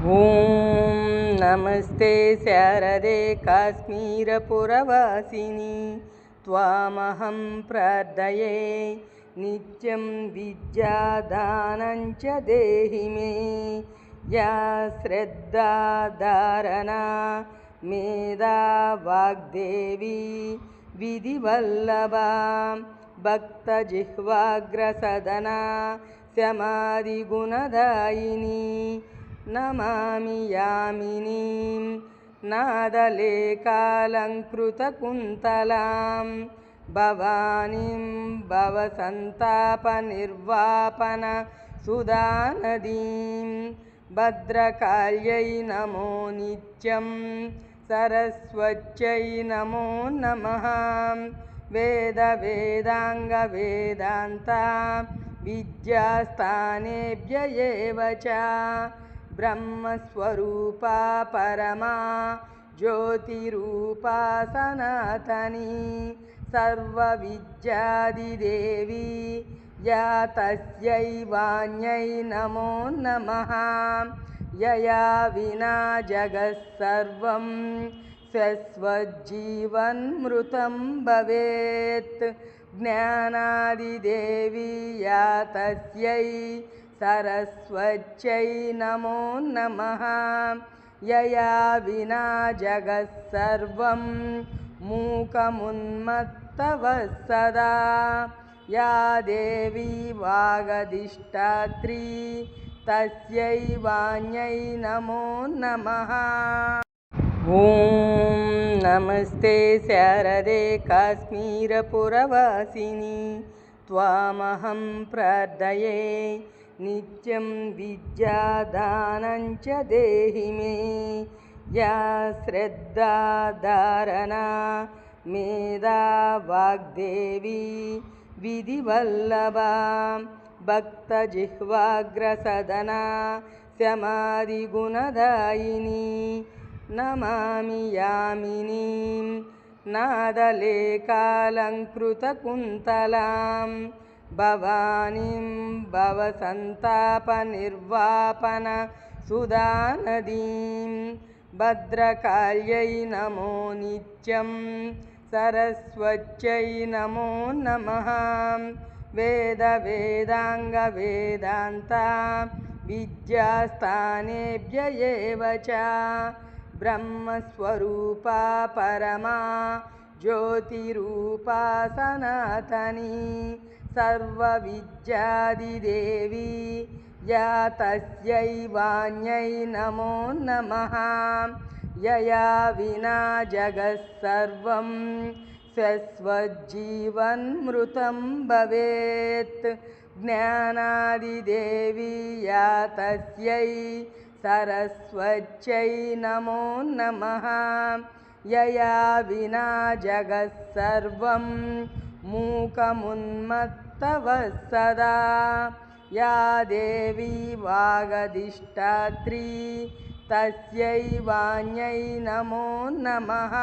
ॐ नमस्ते शारदे काश्मीरपुरवासिनी त्वामहं प्रार्थये नित्यं विद्यादानं च देहि मे या श्रद्धा धारणा मेधा वाग्देवी विधिवल्लभा भक्तजिह्वाग्रसदना समाधिगुणदायिनी नमामि यामिनीं नादलेकालङ्कृतकुन्तलां भवानीं भवसन्तापनिर्वापन सुधानदीं भद्रकाल्यै नमो नित्यं सरस्वत्यै नमो नमः वेदवेदाङ्गवेदान्ता विद्यास्थानेभ्य एव च ब्रह्मस्वरूपा परमा ज्योतिरूपा सनातनी सर्वविद्यादिदेवी या तस्यै वाण्यै नमो नमः यया विना जगत्सर्वं शश्वज्जीवन्मृतं भवेत् ज्ञानादिदेवी या तस्यै सरस्वत्यै नमो नमः यया विना जगत्सर्वं मूकमुन्मत्तवत्सदा या देवी वागधिष्ठात्री तस्यै वाण्यै नमो नमः। ॐ नमस्ते शारदे काश्मीरपुरवासिनी त्वामहं प्रार्थये नित्यं विद्यादानं च देहि मे या श्रद्धा धारणा मेधा वाग्देवी विधिवल्लभा भक्तजिह्वाग्रसदना समाधिगुणदायिनी नमामि यामिनीं नादलेकालङ्कृतकुन्तलां भवानीं भवसन्तापनिर्वापन सुधानदीं भद्रकाल्यै नमो नित्यं सरस्वत्यै नमो नमः वेदवेदाङ्गवेदान्ता विद्यास्थानेभ्य एव च ब्रह्मस्वरूपा परमा ज्योतिरूपा सनातनी सर्वविद्यादिदेवी या तस्यै वाण्यै नमो नमः यया विना जगत्सर्वं शश्वज्जीवन्मृतं भवेत् ज्ञानादिदेवी या तस्यै सरस्वत्यै नमो नमः यया विना जगत्सर्वं मूकमुन्मत्तवत्सदा या देवी वागधिष्ठात्री तस्यै वाण्यै नमो नमः।